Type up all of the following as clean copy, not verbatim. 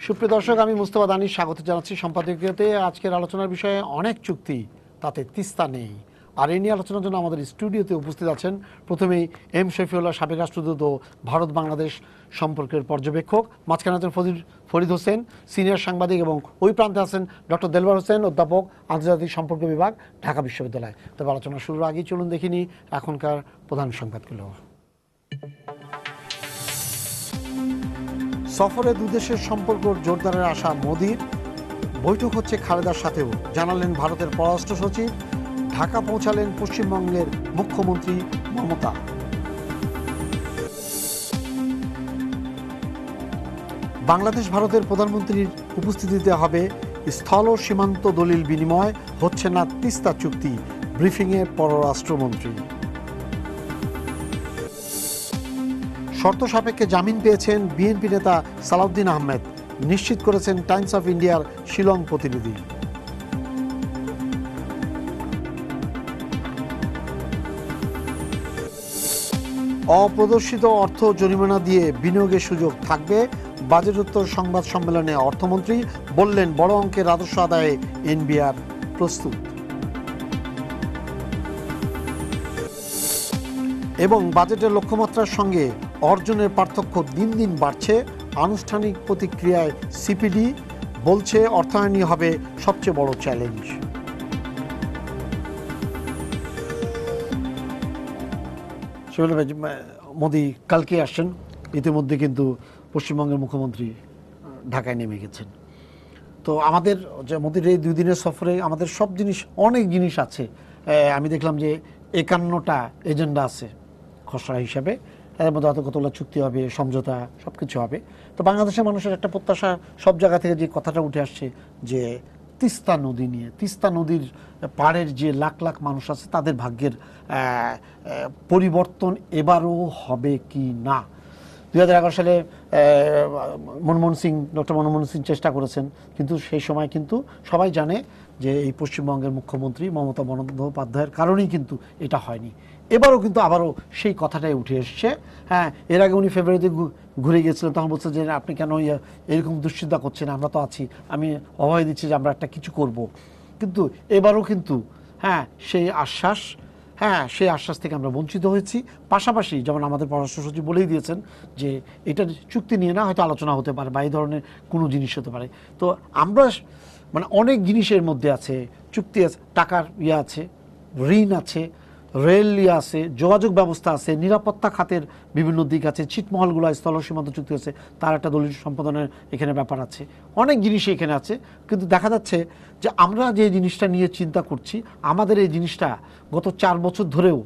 সুপ্রিয় দর্শক, আমি মুস্তফা দানিশ স্বাগত জানাচ্ছি সম্পাদকীয়তে। আজকের আলোচনার বিষয়ে অনেক চুক্তি, তাতে তিস্তা নেই। আর এই নিয়ে আলোচনার জন্য আমাদের স্টুডিওতে উপস্থিত আছেন প্রথমেই এম শফিউল্লাহ, সাবেক রাষ্ট্রদূত ও ভারত বাংলাদেশ সম্পর্কের পর্যবেক্ষক। মাঝখানে আছেন ফরিদ হোসেন, সিনিয়র সাংবাদিক, এবং ওই প্রান্তে আছেন ডক্টর দেলওয়ার হোসেন, অধ্যাপক, আন্তর্জাতিক সম্পর্ক বিভাগ, ঢাকা বিশ্ববিদ্যালয়। তবে আলোচনা শুরুর আগেই চলুন দেখিনি এখনকার প্রধান সংবাদগুলো। সফরে দুদেশের সম্পর্ক জোরদারের আশা মোদির। বৈঠক হচ্ছে খালেদার সাথেও, জানালেন ভারতের পররাষ্ট্র সচিব। ঢাকা পৌঁছালেন পশ্চিমবঙ্গের মুখ্যমন্ত্রী মমতা। বাংলাদেশ ভারতের প্রধানমন্ত্রীর উপস্থিতিতে হবে স্থল সীমান্ত দলিল বিনিময়, হচ্ছে না তিস্তা চুক্তি, ব্রিফিংয়ে পররাষ্ট্রমন্ত্রী। শর্ত সাপেক্ষে জামিন পেয়েছেন বিএনপি নেতা সালাউদ্দিন আহমেদ, নিশ্চিত করেছেন টাইমস অফ ইন্ডিয়ার শিলং প্রতিনিধি। অপ্রদর্শিত অর্থ জরিমানা দিয়ে বিনিয়োগের সুযোগ থাকবে, বাজেটোত্তর সংবাদ সম্মেলনে অর্থমন্ত্রী বললেন, বড় অঙ্কের রাজস্ব আদায়ে এনবিআর প্রস্তুত। এবং বাজেটের লক্ষ্যমাত্রার সঙ্গে অর্জনের পার্থক্য দিন দিন বাড়ছে। আনুষ্ঠানিক প্রতিক্রিয়ায় সিপিডি বলছে, অর্থায়নই হবে সবচেয়ে বড় চ্যালেঞ্জ। মোদি কালকে আসছেন, ইতিমধ্যে কিন্তু পশ্চিমবঙ্গের মুখ্যমন্ত্রী ঢাকায় নেমে গেছেন। তো আমাদের যে মোদির এই 2 দিনের সফরে আমাদের সব জিনিস, অনেক জিনিস আছে। আমি দেখলাম যে 51টা এজেন্ডা আছে খসড়া হিসাবে। এর মধ্যে হয়তো কতগুলো চুক্তি হবে, সমঝোতা, সব কিছু হবে। তো বাংলাদেশের মানুষের একটা প্রত্যাশা, সব জায়গা থেকে যে কথাটা উঠে আসছে, যে তিস্তা নদী নিয়ে, তিস্তা নদীর পাড়ের যে লাখ লাখ মানুষ আছে তাদের ভাগ্যের পরিবর্তন এবারও হবে কি না। 2011 সালে ডক্টর মনমোহন সিং চেষ্টা করেছেন, কিন্তু সেই সময় কিন্তু সবাই জানে যে এই পশ্চিমবঙ্গের মুখ্যমন্ত্রী মমতা বন্দ্যোপাধ্যায়ের কারণেই কিন্তু এটা হয়নি। এবারও কিন্তু আবারও সেই কথাটাই উঠে এসছে। হ্যাঁ, এর আগে উনি ফেব্রুয়ারিতে ঘুরে গিয়েছিলেন, তখন বলছে যে আপনি কেন এরকম দুশ্চিন্তা করছেন, আমরা তো আছি, আমি অভয় দিচ্ছি যে আমরা একটা কিছু করব। কিন্তু এবারও কিন্তু সেই আশ্বাস থেকে আমরা বঞ্চিত হয়েছি। পাশাপাশি যেমন আমাদের পররাষ্ট্র সচিব বলেই দিয়েছেন যে এটা চুক্তি নিয়ে না হয়তো আলোচনা হতে পারে বা এই ধরনের কোনো জিনিস হতে পারে। তো আমরা অনেক জিনিসের মধ্যে আছে, চুক্তি আছে, টাকার আছে, ঋণ আছে, রেল আছে, যোগাযোগ ব্যবস্থা আছে, নিরাপত্তা খাতের বিভিন্ন দিক আছে, ছিটমহলগুলো, স্থল সীমান্ত চুক্তি আছে, তার একটা দলিল সম্পাদনের এখানে ব্যাপার আছে, অনেক জিনিসই এখানে আছে। কিন্তু দেখা যাচ্ছে যে আমরা যে জিনিসটা নিয়ে চিন্তা করছি, আমাদের এই জিনিসটা গত 4 বছর ধরেও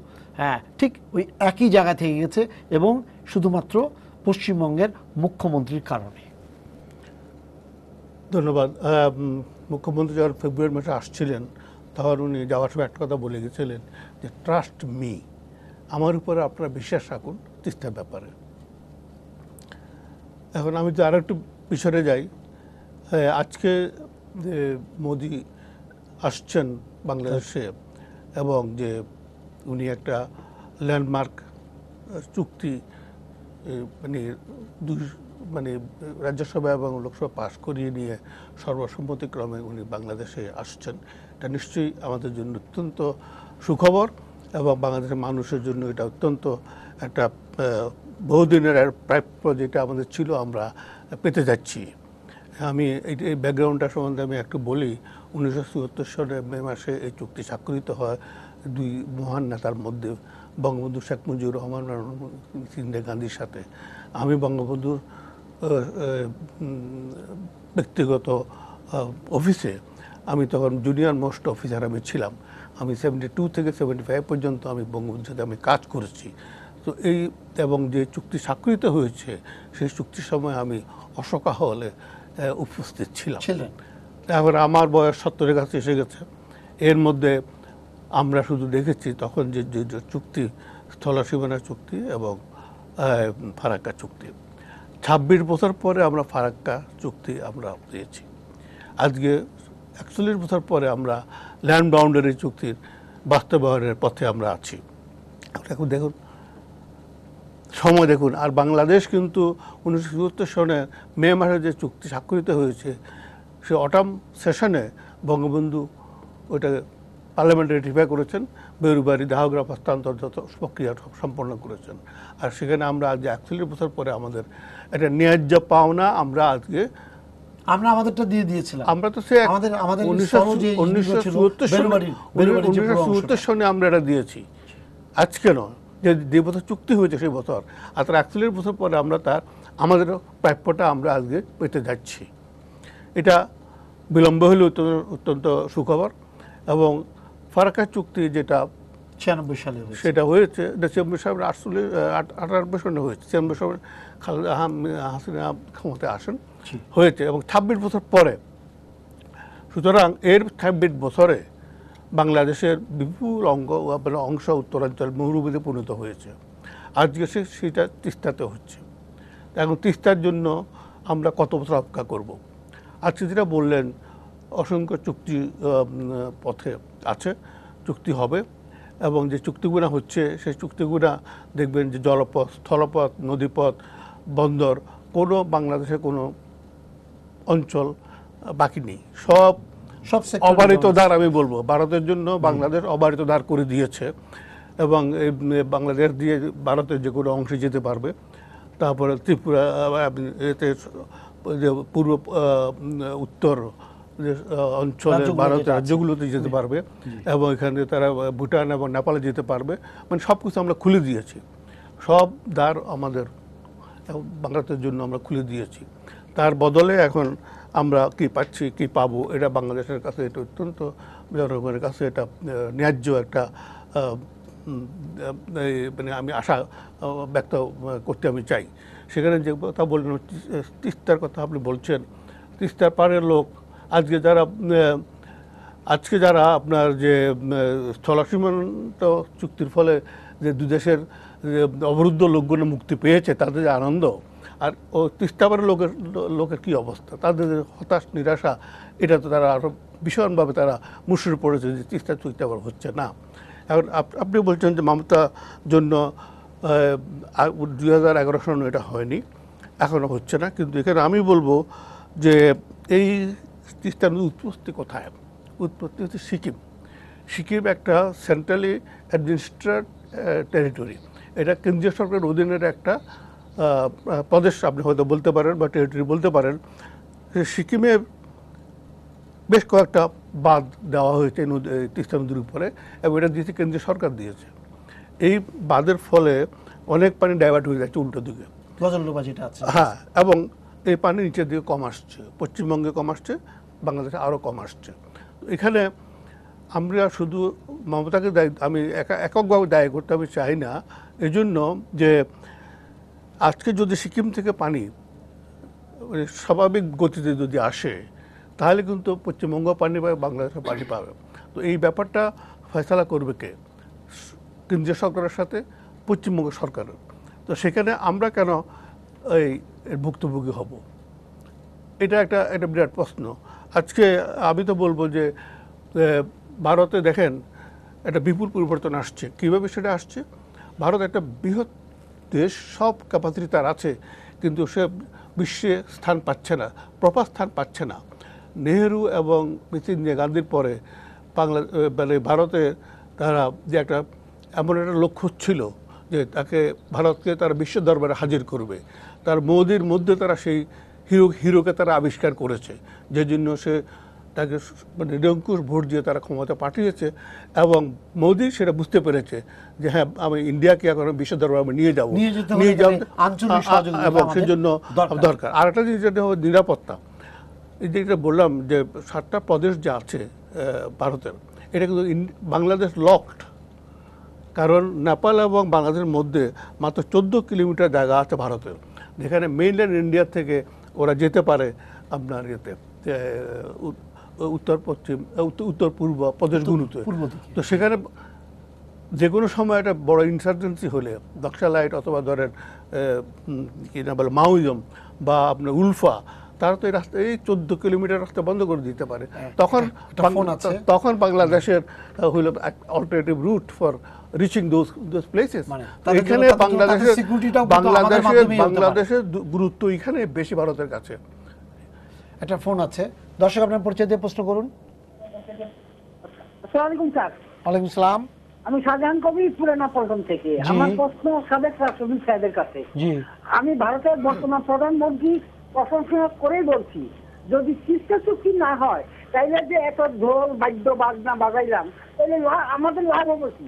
ঠিক ওই একই জায়গা থেকে গেছে, এবং শুধুমাত্র পশ্চিমবঙ্গের মুখ্যমন্ত্রীর কারণে। ধন্যবাদ। মুখ্যমন্ত্রী যখন ফেব্রুয়ারি মাসে আসছিলেন, তখন উনি যাওয়ার সময় একটা কথা বলে গেছিলেন যে ট্রাস্ট মি, আমার উপরে আপনারা বিশ্বাস রাখুন তিস্তার ব্যাপারে। এখন আমি তো আর একটু পিছনে যাই। আজকে মোদি আসছেন বাংলাদেশে, এবং যে উনি একটা ল্যান্ডমার্ক চুক্তি রাজ্যসভা এবং লোকসভা পাশ করিয়ে নিয়ে সর্বসম্মতিক্রমে উনি বাংলাদেশে আসছেন। এটা নিশ্চয়ই আমাদের জন্য অত্যন্ত সুখবর, এবং বাংলাদেশের মানুষের জন্য এটা অত্যন্ত একটা বহুদিনের প্রাপ্য, যেটা আমাদের ছিল, আমরা পেতে যাচ্ছি। আমি এই ব্যাকগ্রাউন্ডটা সম্বন্ধে আমি একটু বলি। 1974 সালে মে মাসে এই চুক্তি স্বাক্ষরিত হয় 2 মহান নেতার মধ্যে, বঙ্গবন্ধু শেখ মুজিবুর রহমান ইন্দিরা গান্ধীর সাথে। আমি বঙ্গবন্ধুর ব্যক্তিগত অফিসে, আমি তখন জুনিয়র মোস্ট অফিসার আমি ছিলাম। আমি 72 থেকে 75 পর্যন্ত আমি বঙ্গবন্ধুর সাথে আমি কাজ করেছি। তো এবং যে চুক্তি স্বাক্ষরিত হয়েছে, সেই চুক্তির সময় আমি অশোকা হলে উপস্থিত ছিলাম। তারপরে আমার বয়স 70-এর কাছে এসে গেছে। এর মধ্যে আমরা শুধু দেখেছি তখন যে চুক্তি, স্থল সীমানা চুক্তি এবং ফারাক্কা চুক্তি। 26 বছর পরে আমরা ফারাক্কা চুক্তি আমরা পেয়েছি। আজকে 41 বছর পরে আমরা ল্যান্ড বাউন্ডারি চুক্তির বাস্তবায়নের পথে আমরা আছি। এখন দেখুন, সময় দেখুন। আর বাংলাদেশ কিন্তু 1974 সনে মে মাসে যে চুক্তি স্বাক্ষরিত হয়েছে, সে অটাম সেশনে বঙ্গবন্ধু ওইটা পার্লামেন্টে রেটিফাই করেছেন, বেরুবাড়ি দাহগ্রাম হস্তান্তর যত প্রক্রিয়া সম্পন্ন করেছেন। আর সেখানে আমরা আজ 41 বছর পরে আমাদের একটা ন্যায্য পাওনা আমরা আজকে আমরা আমাদেরটা দিয়ে দিয়েছিলাম। আমরা তো সে আমাদের 1974 সনে আমরা এটা দিয়েছি, আজকে নয়, যে বছর চুক্তি হয়েছে সেই বছর। আর তার 41 বছর পরে আমরা আমাদের প্রাপ্যটা আমরা আজকে পেতে যাচ্ছি। এটা বিলম্ব হলে অত্যন্ত সুখবর। এবং ফারাক্কা চুক্তি যেটা 96 সালে সেটা হয়েছে, ডিসেম্বর সাহেবের 98 সনে হয়েছে, ডিসেম্বর সাহেবের খালেদা হাসিনা ক্ষমতায় আসেন হয়েছে, এবং 26 বছর পরে। সুতরাং এর 26 বছরে বাংলাদেশের বিপুল অংশ উত্তরাঞ্চল মরুভূমিতে পরিণত হয়েছে। আজকে সেটা তিস্তাতে হচ্ছে। এখন তিস্তার জন্য আমরা কত বছর অপেক্ষা করব? আজকে যেটা বললেন, অসংখ্য চুক্তি পথে আছে, চুক্তি হবে, এবং যে চুক্তিগুলো হচ্ছে সেই চুক্তিগুলো দেখবেন যে জলপথ, স্থলপথ, নদীপথ, বন্দর, কোনো বাংলাদেশের কোনো অঞ্চল বাকি নেই। সব অবারিত দ্বার, আমি বলবো ভারতের জন্য বাংলাদেশ অবারিত দ্বার করে দিয়েছে। এবং বাংলাদেশ দিয়ে ভারতের যে কোনো অংশে যেতে পারবে। তারপরে ত্রিপুরা, এতে যে পূর্ব উত্তর যে অঞ্চলের ভারতের রাজ্যগুলোতে যেতে পারবে, এবং এখানে তারা ভুটান এবং নেপালে যেতে পারবে। মানে সব কিছু আমরা খুলে দিয়েছি, সব দ্বার আমাদের বাংলাদেশের জন্য আমরা খুলে দিয়েছি। তার বদলে এখন আমরা কি পাচ্ছি, কি পাবো, এটা বাংলাদেশের কাছে এটা অত্যন্ত, জনগণের কাছে এটা ন্যায্য একটা মানে আমি আশা ব্যক্ত করতে আমি চাই। সেখানে যে কথা বললেন, তিস্তার কথা আপনি বলছেন, তিস্তার পাড়ের লোক আজকে যারা আপনার যে স্থলসীমান্ত চুক্তির ফলে যে দুই দেশের অবরুদ্ধ লোকগুলো মুক্তি পেয়েছে, তাদের যে আনন্দ, আর ও তিস্তাপাড়ের লোকের কী অবস্থা, তাদের হতাশ নিরাশা, এটা তো তারা আরও ভীষণভাবে তারা মুষড়ে পড়েছে যে তিস্তা চুক্তি আবার হচ্ছে না। এখন আপনি বলছেন যে মমতার জন্য 2011 সনে এটা হয়নি, এখনও হচ্ছে না। কিন্তু এখানে আমি বলবো যে এই তিস্তার উৎপত্তি কোথায়? উৎপত্তি হচ্ছে সিকিম। সিকিম একটা সেন্ট্রালি অ্যাডমিনিস্ট্রেটেড টেরিটরি। এটা কেন্দ্রীয় সরকারের অধীনের একটা প্রদেশ আপনি হয়তো বলতে পারেন, বা টেরিটরি বলতে পারেন। সিকিমে বেশ কয়েকটা বাঁধ দেওয়া হয়েছে তিস্তা নদীর উপরে, এবং এটা দিয়েছে কেন্দ্রীয় সরকার দিয়েছে। এই বাঁধের ফলে অনেক পানি ডাইভার্ট হয়ে যাচ্ছে উল্টো দিকে, হ্যাঁ, এবং এই পানি নিচের দিকে কম আসছে, পশ্চিমবঙ্গে কম আসছে, বাংলাদেশে আরও কম আসছে। এখানে আমরা শুধু মমতাকে আমি এককভাবে দায়ী করতে আমি চাই না, এজন্য যে আজকে যদি সিকিম থেকে পানি স্বাভাবিক গতিতে যদি আসে, তাহলে কিন্তু পশ্চিমবঙ্গ পানি পাবে, বাংলাদেশের পানি পাবে। তো এই ব্যাপারটা ফয়সালা করবে কে? কেন্দ্রীয় সরকারের সাথে পশ্চিমবঙ্গ সরকারের। তো সেখানে আমরা কেন এই ভুক্তভোগী হব? এটা একটা বিরাট প্রশ্ন। আজকে আমি তো বলবো যে ভারতে দেখেন একটা বিপুল পরিবর্তন আসছে। কীভাবে সেটা আসছে? ভারত একটা বৃহৎ দেশ, সব ক্যাপাসিটি তার আছে, কিন্তু সে বিশ্বে স্থান পাচ্ছে না, প্রপার স্থান পাচ্ছে না। নেহেরু এবং ইন্দিরা গান্ধীর পরে মানে ভারতে তারা যে একটা এমন একটা লক্ষ্য ছিল যে ভারতকে তারা বিশ্ব দরবারে হাজির করবে, তার মোদির মধ্যে তারা সেই হিরোকে তারা আবিষ্কার করেছে, যে জন্য সে তাকে মানে নিরঙ্কুশ ভোট দিয়ে তারা ক্ষমতা পাঠিয়েছে। এবং মোদি সেটা বুঝতে পেরেছে যে হ্যাঁ, আমি ইন্ডিয়াকে এখন বিশ্ব দরবারে নিয়ে যাব, এবং সেই জন্য দরকার। আর একটা জিনিস যেটা হবে নিরাপত্তা। এই যেটা বললাম যে 7টা প্রদেশ যে আছে ভারতের, এটা কিন্তু বাংলাদেশ লকড, কারণ নেপাল এবং বাংলাদেশের মধ্যে মাত্র 14 কিলোমিটার জায়গা আছে ভারতের, যেখানে মেইনল্যান্ড ইন্ডিয়া থেকে ওরা যেতে পারে আপনার ইয়েতে উত্তর পূর্ব প্রদেশগুলোতে। তো সেখানে যে কোনো সময় একটা বড় ইনসার্জেন্সি হলে, নকশালাইট অথবা ধরেন কি না বলে মাওইজম বা আপনার উলফা, তারা তো এই রাস্তা এই 14 কিলোমিটার রাস্তা বন্ধ করে দিতে পারে। একটা ফোন আছে। তখন বাংলাদেশের হইল alternative route for reaching those places. এখানে বাংলাদেশের গুরুত্ব এখানে বেশি ভারতের কাছে। একটা ফোন আছে, দর্শক আপনার পরিচয় দিয়ে প্রশ্ন করুন। আসসালামু আলাইকুম স্যার। ওয়ালাইকুম সালাম। আমি শাহজাহান কবির পুরানা পল্টন থেকে। আমার প্রশ্ন সাবেক রাষ্ট্রপতি সাহেবের কাছে। আমি ভারতের বর্তমান প্রধানমন্ত্রী প্রশংসা করেই বলছি, যদি তিস্তা চুক্তি না হয় তাইলে যে এত ঢোল বাদ্য বাজনা বাজাইলাম, তাহলে আমাদের লাভ হবে কি?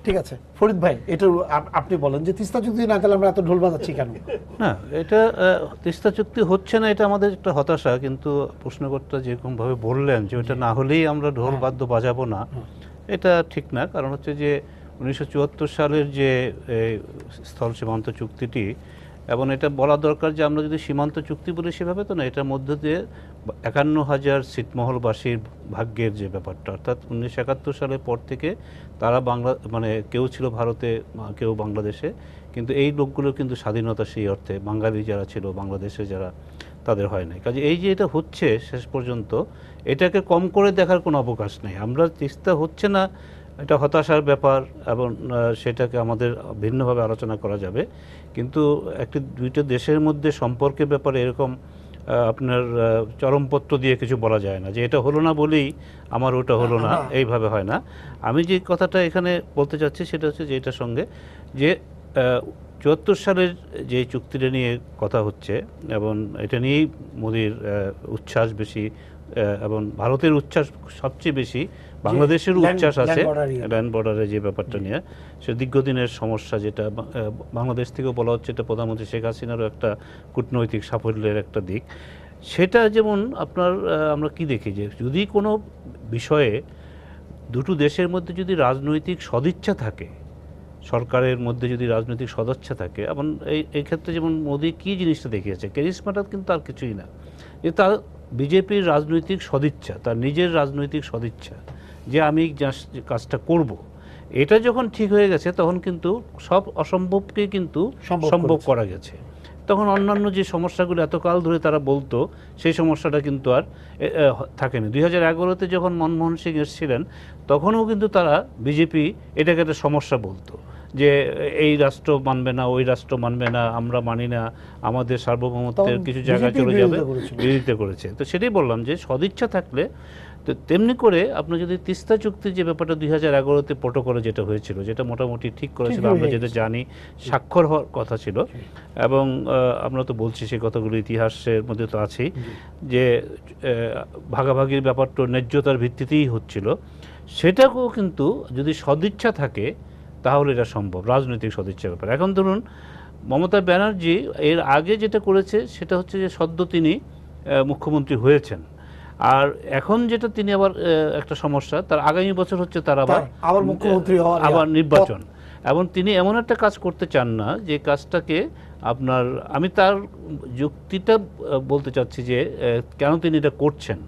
ঠিক আছে ফরিদ ভাই, এটা আপনি বলেন যে তিস্তা চুক্তি না করলে আমরা এত ঢোল বাজাচ্ছি কেন? না, এটা তিস্তা চুক্তি হচ্ছে না, এটা আমাদের একটা হতাশা। কিন্তু প্রশ্নকর্তা যেরকমভাবে বললেন যে ওটা না হলেই আমরা ঢোল বাদ্য বাজাবো না, এটা ঠিক না। কারণ হচ্ছে যে 1974 সালের যে স্থল সীমান্ত চুক্তিটি, এবং এটা বলা দরকার যে আমরা যদি সীমান্ত চুক্তি বলি সেভাবে তো না, এটার মধ্য দিয়ে 51,000 ছিটমহলবাসীর ভাগ্যের যে ব্যাপারটা, অর্থাৎ 1971 সালের পর থেকে তারা মানে কেউ ছিল ভারতে, কেউ বাংলাদেশে, কিন্তু এই লোকগুলো কিন্তু স্বাধীনতা সেই অর্থে বাঙালি যারা ছিল বাংলাদেশে যারা, তাদের হয় নাই। কাজে এই যে এটা হচ্ছে শেষ পর্যন্ত, এটাকে কম করে দেখার কোনো অবকাশ নেই। আমরা তিস্তা হচ্ছে না, এটা হতাশার ব্যাপার, এবং সেটাকে আমাদের ভিন্নভাবে আলোচনা করা যাবে। কিন্তু দুইটা দেশের মধ্যে সম্পর্কের ব্যাপারে এরকম আপনার চরমপত্র দিয়ে কিছু বলা যায় না যে এটা হলো না বলেই আমার ওটা হলো না, এইভাবে হয় না। আমি যে কথাটা এখানে বলতে চাচ্ছি সেটা হচ্ছে যে এটার সঙ্গে যে 74 সালের যে চুক্তিটা নিয়ে কথা হচ্ছে, এবং এটা নিয়েই মোদির উচ্ছ্বাস বেশি, এবং ভারতের উচ্ছ্বাস সবচেয়ে বেশি, বাংলাদেশের উচ্ছ্বাস আছে ল্যান্ড বর্ডারে যে ব্যাপারটা নিয়ে। সে দীর্ঘদিনের সমস্যা, যেটা বাংলাদেশ থেকেও বলা হচ্ছে এটা প্রধানমন্ত্রী শেখ হাসিনারও একটা কূটনৈতিক সাফল্যের একটা দিক। সেটা যেমন আপনার আমরা কি দেখি যে যদি কোনো বিষয়ে দুটো দেশের মধ্যে যদি রাজনৈতিক সদিচ্ছা থাকে, সরকারের মধ্যে যদি রাজনৈতিক সদিচ্ছা থাকে, এবং এই ক্ষেত্রে যেমন মোদি কি জিনিসটা দেখিয়েছে, ক্যারিসমাটা কিন্তু আর কিছুই না, যে তার বিজেপির রাজনৈতিক সদিচ্ছা, তার নিজের রাজনৈতিক সদিচ্ছা যে আমি কাজটা করব, এটা যখন ঠিক হয়ে গেছে তখন কিন্তু সব অসম্ভবকে কিন্তু সম্ভব করা গেছে। তখন অন্যান্য যে সমস্যাগুলো এতকাল ধরে তারা বলতো, সেই সমস্যাটা কিন্তু আর থাকেনি। 2011-তে যখন মনমোহন সিং এসেছিলেন তখনও কিন্তু তারা বিজেপি এটাকে একটা সমস্যা বলতো, যে এই রাষ্ট্র মানবে না, ওই রাষ্ট্র মানবে না, আমরা মানি না, আমাদের সার্বভৌমত্বের কিছু জায়গায় চলে যাবে, বিরোধিতা করেছে। তো সেটাই বললাম যে সদিচ্ছা থাকলে, তো তেমনি করে আপনি যদি তিস্তা চুক্তির যে ব্যাপারটা 2011-তে প্রটোকলে যেটা হয়েছিল, যেটা মোটামুটি ঠিক করেছিল, আমরা যেটা জানি স্বাক্ষর হওয়ার কথা ছিল, এবং আমরা তো বলছি সেই কথাগুলো ইতিহাসের মধ্যে তো আছেই, যে ভাগাভাগির ব্যাপারটা ন্যায্যতার ভিত্তিতেই হচ্ছিল, সেটাকেও কিন্তু যদি সদিচ্ছা থাকে তাহলে এটা সম্ভব, রাজনৈতিক সদিচ্ছার ব্যাপার। এখন ধরুন মমতা ব্যানার্জি এর আগে যেটা করেছে সেটা হচ্ছে যে সদ্য তিনি মুখ্যমন্ত্রী হয়েছেন, আর এখন যেটা তিনি আবার একটা সমস্যা, তার আগামী বছর হচ্ছে তার আবার মুখ্যমন্ত্রী হওয়ার আবার নির্বাচন, এবং তিনি এমন একটা কাজ করতে চান না যে কাজটাকে আপনার, আমি তার যুক্তিটা বলতে চাচ্ছি যে কেন তিনি এটা করছেন,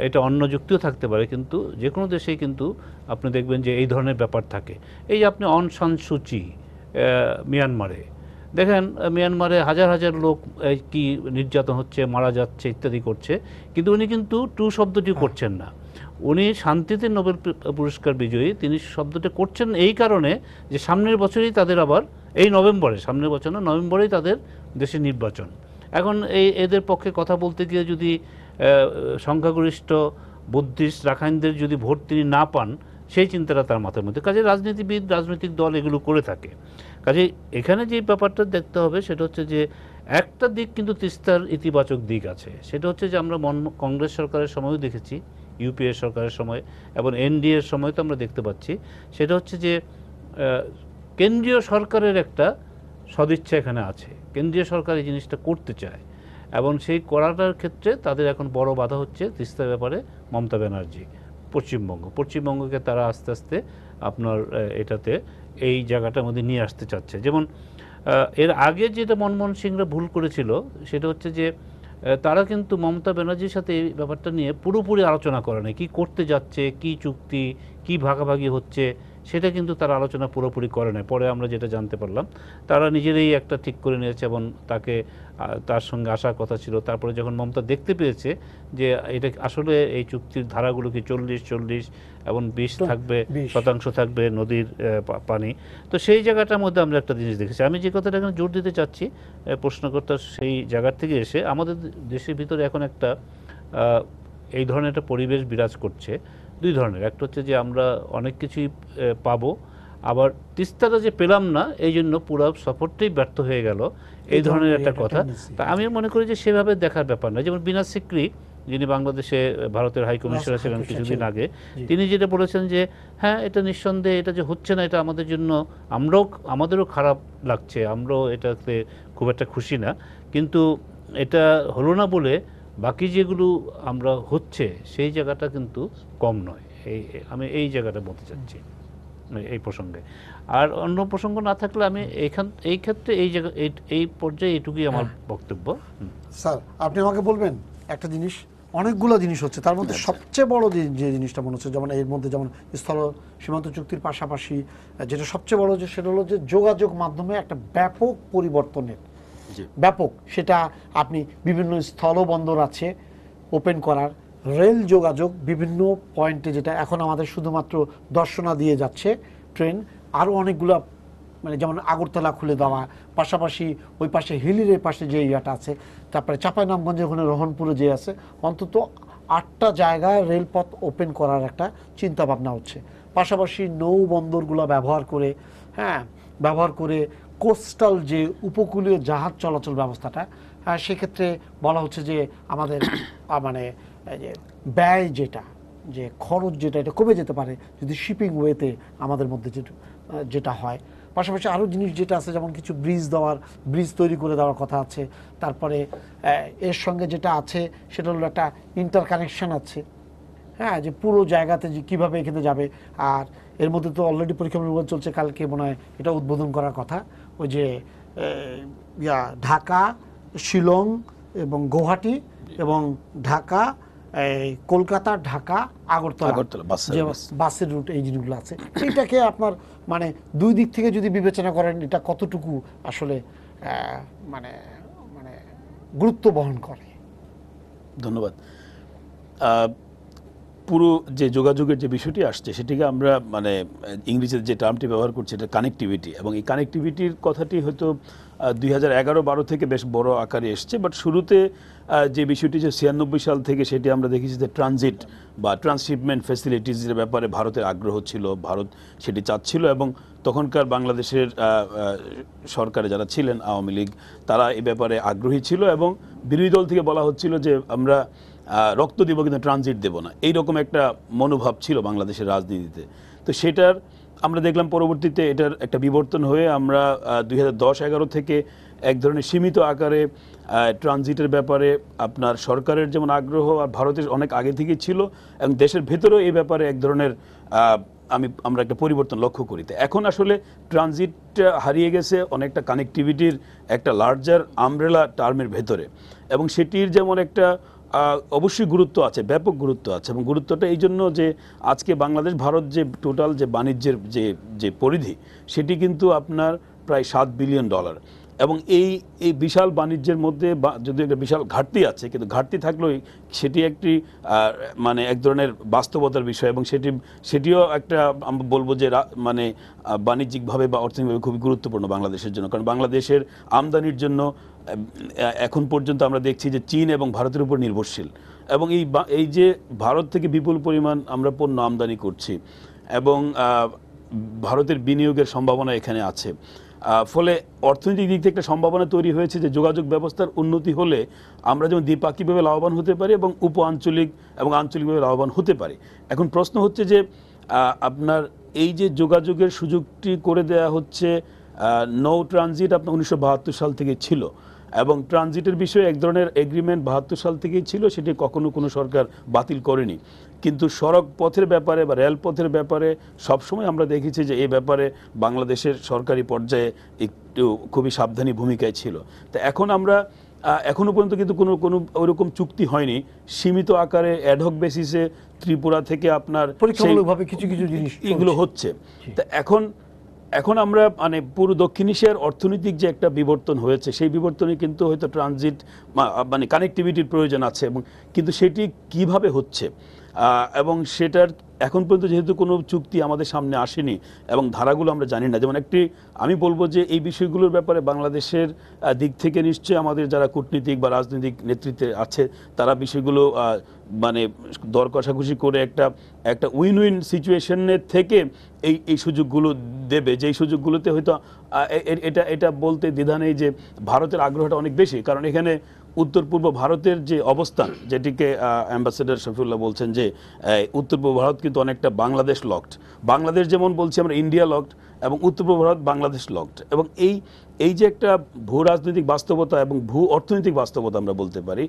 এটা অন্য যুক্তিও থাকতে পারে, কিন্তু যে কোনো দেশেই কিন্তু আপনি দেখবেন যে এই ধরনের ব্যাপার থাকে। এই আপনি অং সান সু চি মিয়ানমারে দেখেন, মিয়ানমারে হাজার হাজার লোক কি নির্যাতন হচ্ছে, মারা যাচ্ছে, ইত্যাদি করছে, কিন্তু উনি কিন্তু টু শব্দটি করছেন না। উনি শান্তিতে নোবেল পুরস্কার বিজয়ী, তিনি শব্দটা করছেন এই কারণে যে সামনের বছরই তাদের আবার এই নভেম্বরে, সামনের বছর না, নভেম্বরেই তাদের দেশে নির্বাচন। এখন এদের পক্ষে কথা বলতে গিয়ে যদি সংখ্যাগরিষ্ঠ বুদ্ধিস্ট রাখাইনদের যদি ভোট তিনি না পান, সেই চিন্তাটা তার মাথার মধ্যে। কাজে রাজনীতিবিদ, রাজনৈতিক দল এগুলো করে থাকে। কাজে এখানে যে ব্যাপারটা দেখতে হবে সেটা হচ্ছে যে একটা দিক কিন্তু তিস্তার ইতিবাচক দিক আছে, সেটা হচ্ছে যে আমরা কংগ্রেস সরকারের সময়ও দেখেছি, ইউপিএ সরকারের সময় এবং এনডিএর সময় তো আমরা দেখতে পাচ্ছি, সেটা হচ্ছে যে কেন্দ্রীয় সরকারের একটা সদিচ্ছা এখানে আছে, কেন্দ্রীয় সরকার এই জিনিসটা করতে চায়, এবং সেই করাটার ক্ষেত্রে তাদের এখন বড় বাধা হচ্ছে তিস্তার ব্যাপারে মমতা ব্যানার্জি, পশ্চিমবঙ্গকে তারা আস্তে আস্তে আপনার এটাতে এই জায়গাটার মধ্যে নিয়ে আসতে চাচ্ছে। যেমন এর আগে যেটা মনমোহন সিংরা ভুল করেছিল সেটা হচ্ছে যে তারা কিন্তু মমতা ব্যানার্জির সাথে এই ব্যাপারটা নিয়ে পুরোপুরি আলোচনা করে না, কী করতে যাচ্ছে, কী চুক্তি, কী ভাগাভাগি হচ্ছে, সেটা কিন্তু তারা আলোচনা পুরোপুরি করে নাই। পরে আমরা যেটা জানতে পারলাম, তারা নিজেরাই একটা ঠিক করে নিয়েছে এবং তাকে তার সঙ্গে আসার কথা ছিল। তারপরে যখন মমতা দেখতে পেয়েছে যে এটা আসলে এই চুক্তির ধারাগুলো কি 40-40 এবং 20 থাকবে, 20 শতাংশ থাকবে নদীর পানি, তো সেই জায়গাটার মধ্যে আমরা একটা জিনিস দেখেছি। আমি যে কথাটা এখানে জোর দিতে চাচ্ছি, প্রশ্নকর্তা সেই জায়গার থেকে এসে, আমাদের দেশের ভিতরে এখন একটা এই ধরনের একটা পরিবেশ বিরাজ করছে দুই ধরনের। একটা হচ্ছে যে আমরা অনেক কিছুই পাবো, আবার তিস্তাটা যে পেলাম না এই জন্য পুরো সফরটাই ব্যর্থ হয়ে গেল, এই ধরনের একটা কথা। তা আমি মনে করি যে সেভাবে দেখার ব্যাপার না। যেমন বিনাশ সিকরি, যিনি বাংলাদেশে ভারতের হাই কমিশনার ছিলেন কিছুদিন আগে, তিনি যেটা বলেছেন যে হ্যাঁ এটা নিঃসন্দেহে, এটা যে হচ্ছে না এটা আমাদের জন্য আমাদেরও খারাপ লাগছে, আমরাও এটাতে খুব একটা খুশি না, কিন্তু এটা হলো না বলে বাকি যেগুলো আমরা হচ্ছে সেই জায়গাটা কিন্তু কম নয়। আমি এই জায়গাটা বলতে চাচ্ছি এই প্রসঙ্গে। আর অন্য প্রসঙ্গ না থাকলে আমি এই ক্ষেত্রে এই পর্যায়ে এইটুকুই আমার বক্তব্য। স্যার আপনি আমাকে বলবেন একটা জিনিস, অনেকগুলো জিনিস হচ্ছে, তার মধ্যে সবচেয়ে বড় যে জিনিসটা মনে হচ্ছে, যেমন এর মধ্যে যেমন স্থল সীমান্ত চুক্তির পাশাপাশি যেটা সবচেয়ে বড়, সেটা হলো যে যোগাযোগ মাধ্যমে একটা ব্যাপক পরিবর্তনের, ব্যাপক, সেটা আপনি বিভিন্ন স্থলবন্দর আছে ওপেন করার, রেল যোগাযোগ বিভিন্ন পয়েন্টে, যেটা এখন আমাদের শুধুমাত্র দর্শনা দিয়ে যাচ্ছে ট্রেন, আরও অনেকগুলো, মানে যেমন আগরতলা খুলে দেওয়া, পাশাপাশি ওই পাশে হিলির পাশে যে এরিয়াটা আছে, তারপরে চাঁপাইনবাবগঞ্জে ওখানে রোহনপুরে যে আছে, অন্তত 8টা জায়গায় রেলপথ ওপেন করার একটা চিন্তা ভাবনা হচ্ছে। পাশাপাশি নৌ বন্দরগুলো ব্যবহার করে কোস্টাল যে উপকূলীয় জাহাজ চলাচল ব্যবস্থাটা, সেক্ষেত্রে বলা হচ্ছে যে আমাদের মানে যে ব্যয় যে খরচ এটা কমে যেতে পারে যদি শিপিং ওয়েতে আমাদের মধ্যে যেটা হয়। পাশাপাশি আরও জিনিস যেটা আছে, যেমন কিছু ব্রিজ তৈরি করে দেওয়ার কথা আছে। তারপরে এর সঙ্গে যেটা আছে সেটা হলো একটা ইন্টারকানেকশন আছে, হ্যাঁ, যে পুরো জায়গাতে যে কীভাবে এখানে যাবে। আর এর মধ্যে তো অলরেডি পরীক্ষা নিরীক্ষা চলছে, কালকে মনে হয় এটা উদ্বোধন করার কথা, ওই যে ঢাকা, শিলং এবং গুয়াহাটি এবং ঢাকা, কলকাতা, ঢাকা, আগরতলা যে বাসের রুট, এই জিনিসগুলো আছে। এইটাকে আপনার মানে দুই দিক থেকে যদি বিবেচনা করেন, এটা কতটুকু আসলে মানে মানে গুরুত্ব বহন করে? ধন্যবাদ। পুরো যে যোগাযোগের যে বিষয়টি আসছে সেটিকে আমরা মানে ইংরেজিতে যে টার্মটি ব্যবহার করছি এটা কানেক্টিভিটি, এবং এই কানেক্টিভিটির কথাটি হয়তো 2011-12 থেকে বেশ বড় আকারে এসছে। বাট শুরুতে যে বিষয়টি যে 96 সাল থেকে সেটি আমরা দেখেছি যে ট্রানজিট বা ট্রান্সশিপমেন্ট ফ্যাসিলিটিসের ব্যাপারে ভারতের আগ্রহ ছিল, ভারত সেটি চাচ্ছিল, এবং তখনকার বাংলাদেশের সরকারে যারা ছিলেন আওয়ামী লীগ তারা এই ব্যাপারে আগ্রহী ছিল, এবং বিরোধী দল থেকে বলা হচ্ছিল যে আমরা রক্ত দিব কিন্তু ট্রানজিট দেব না, এইরকম একটা মনোভাব ছিল বাংলাদেশের রাজনীতিতে। তো সেটার আমরা দেখলাম পরবর্তীতে এটার একটা বিবর্তন হয়ে আমরা 2010-11 থেকে এক ধরনের সীমিত আকারে ট্রানজিটের ব্যাপারে আপনার সরকারের যেমন আগ্রহ আর ভারতের অনেক আগে থেকেই ছিল, এবং দেশের ভেতরেও এই ব্যাপারে এক ধরনের আমরা একটা পরিবর্তন লক্ষ্য করি। এখন আসলে ট্রানজিট হারিয়ে গেছে অনেকটা কানেক্টিভিটির একটা লার্জার আমব্রেলা টার্মের ভেতরে, এবং সেটির যেমন একটা অবশ্যই গুরুত্ব আছে, ব্যাপক গুরুত্ব আছে, এবং গুরুত্বটা এই জন্য যে আজকে বাংলাদেশ ভারত যে টোটাল যে বাণিজ্যের যে পরিধি সেটি কিন্তু আপনার প্রায় $7 বিলিয়ন, এবং এই বিশাল বাণিজ্যের মধ্যে যদি একটা বিশাল ঘাটতি আছে, কিন্তু ঘাটতি থাকলেও সেটি একটি মানে এক ধরনের বাস্তবতার বিষয়, এবং সেটিও একটা আমরা বলবো যে মানে বাণিজ্যিকভাবে বা অর্থনৈতিকভাবে খুবই গুরুত্বপূর্ণ বাংলাদেশের জন্য। কারণ বাংলাদেশের আমদানির জন্য এখন পর্যন্ত আমরা দেখছি যে চীন এবং ভারতের উপর নির্ভরশীল, এবং এই যে ভারত থেকে বিপুল পরিমাণ আমরা পণ্য আমদানি করছি, এবং ভারতের বিনিয়োগের সম্ভাবনা এখানে আছে। ফলে অর্থনৈতিক দিক থেকে একটা সম্ভাবনা তৈরি হয়েছে যে যোগাযোগ ব্যবস্থার উন্নতি হলে আমরা যেমন দ্বিপাক্ষিকভাবে লাভবান হতে পারি এবং আঞ্চলিক এবং আঞ্চলিকভাবে লাভবান হতে পারি। এখন প্রশ্ন হচ্ছে যে আপনার এই যে যোগাযোগের সুযোগটি করে দেয়া হচ্ছে, নৌ ট্রানজিট আপনার 1972 সাল থেকে ছিল, এবং ট্রানজিটের বিষয়ে এক ধরনের এগ্রিমেন্ট 72 সাল থেকেই ছিল, সেটি কখনো কোনো সরকার বাতিল করেনি। কিন্তু সড়ক পথের ব্যাপারে বা রেলপথের ব্যাপারে সবসময় আমরা দেখেছি যে এই ব্যাপারে বাংলাদেশের সরকারি পর্যায়ে একটু খুবই সাবধানী ভূমিকায় ছিল। তো এখন আমরা এখনো পর্যন্ত কিন্তু কোনো কোনো ওইরকম চুক্তি হয়নি। সীমিত আকারে অ্যাডহক বেসিসে ত্রিপুরা থেকে আপনার পরীক্ষামূলকভাবে কিছু কিছু জিনিস এগুলো হচ্ছে। তা এখন আমরা মানে পুরো দক্ষিণ এশিয়ার অর্থনৈতিক যে একটা বিবর্তন হয়েছে, সেই বিবর্তনে কিন্তু হয়তো ট্রানজিট মানে কানেক্টিভিটির প্রয়োজন আছে, এবং কিন্তু সেটি কিভাবে হচ্ছে এবং সেটার এখন পর্যন্ত যেহেতু কোনো চুক্তি আমাদের সামনে আসেনি এবং ধারাগুলো আমরা জানি না। যেমন আমি বলবো যে এই বিষয়গুলোর ব্যাপারে বাংলাদেশের দিক থেকে নিশ্চয়ই আমাদের যারা কূটনীতিক বা রাজনৈতিক নেতৃত্বে আছে তারা বিষয়গুলো মানে দর কষাকষি করে একটা উইন উইন সিচুয়েশনের থেকে এই সুযোগগুলো দেবে, যেই সুযোগগুলোতে হয়তো এটা বলতে দ্বিধা নেই যে ভারতের আগ্রহটা অনেক বেশি। কারণ এখানে উত্তর পূর্ব ভারতের যে অবস্থান, যেটিকে অ্যাম্বাসেডর শফিউল্লাহ বলছেন যে উত্তর পূর্ব ভারত কিন্তু অনেকটা বাংলাদেশ লকড। বাংলাদেশ যেমন বলছি আমরা ইন্ডিয়া লকড, এবং উত্তর পূর্ব ভারত বাংলাদেশ লকড। এবং এই যে একটা ভূ রাজনৈতিক বাস্তবতা এবং ভূ অর্থনৈতিক বাস্তবতা আমরা বলতে পারি,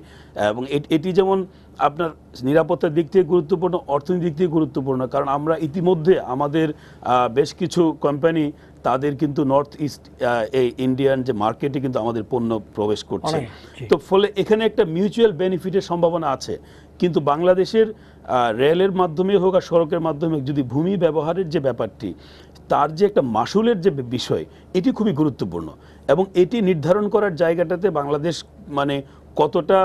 এবং এটি যেমন আপনার নিরাপত্তার দিক থেকে গুরুত্বপূর্ণ, অর্থনৈতিক দিক থেকে গুরুত্বপূর্ণ। কারণ আমরা ইতিমধ্যে আমাদের বেশ কিছু কোম্পানি তাদের কিন্তু নর্থ ইস্ট এই ইন্ডিয়ান যে মার্কেটে কিন্তু আমাদের পণ্য প্রবেশ করছে। তো ফলে এখানে একটা মিউচুয়াল বেনিফিটের সম্ভাবনা আছে। কিন্তু বাংলাদেশের রেলের মাধ্যমে হোক আর সড়কের মাধ্যমে যদি ভূমি ব্যবহারের যে ব্যাপারটি, তার যে একটা মাসুলের যে বিষয়, এটি খুবই গুরুত্বপূর্ণ। এবং এটি নির্ধারণ করার জায়গাটাতে বাংলাদেশ মানে কতটা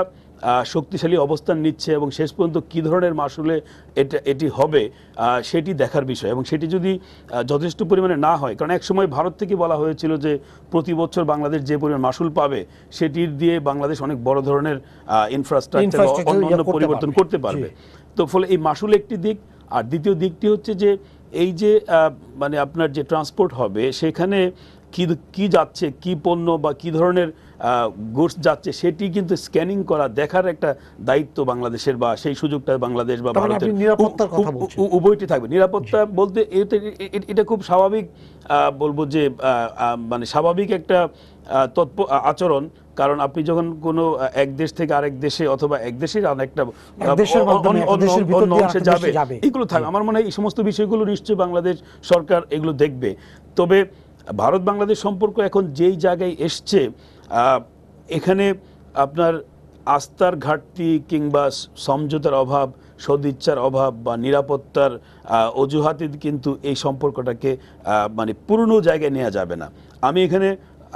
শক্তিশালী অবস্থান নিচ্ছে এবং শেষ পর্যন্ত কী ধরনের মাসুলে এটি হবে সেটি দেখার বিষয়। এবং সেটি যদি যথেষ্ট পরিমাণে না হয়, কারণ একসময় ভারত থেকে বলা হয়েছিল যে প্রতি বছর বাংলাদেশ যে পরিমাণ মাসুল পাবে সেটির দিয়ে বাংলাদেশ অনেক বড় ধরনের ইনফ্রাস্ট্রাকচার অন্য পরিবর্তন করতে পারবে। তো ফলে এই মাসুল একটি দিক। আর দ্বিতীয় দিকটি হচ্ছে যে এই যে মানে আপনার যে ট্রান্সপোর্ট হবে সেখানে কি যাচ্ছে, কি পণ্য বা কি ধরনের গুডস যাচ্ছে, সেটি কিন্তু স্ক্যানিং করা, দেখার একটা দায়িত্ব বাংলাদেশের, বা সেই সুযোগটা বাংলাদেজ বা ভারতের উভয়টি থাকবে। নিরাপত্তা বলতে এটা খুব স্বাভাবিক, বলবো যে মানে স্বাভাবিক একটা আচরণ। কারণ আপনি যখন কোনো এক দেশ থেকে আরেক দেশে অথবা এক দেশের অনেকটা অন্য অংশে যাবে, এগুলো থাকবে। আমার মনে হয় এই সমস্ত বিষয়গুলো নিশ্চয়ই বাংলাদেশ সরকার এগুলো দেখবে। তবে ভারত বাংলাদেশ সম্পর্ক এখন যেই জায়গায় এসছে, এখানে আপনার আস্থার ঘাটতি কিংবা সমঝোতার অভাব, সদিচ্ছার অভাব বা নিরাপত্তার অজুহাতে কিন্তু এই সম্পর্কটাকে মানে পুরনো জায়গায় নেওয়া যাবে না।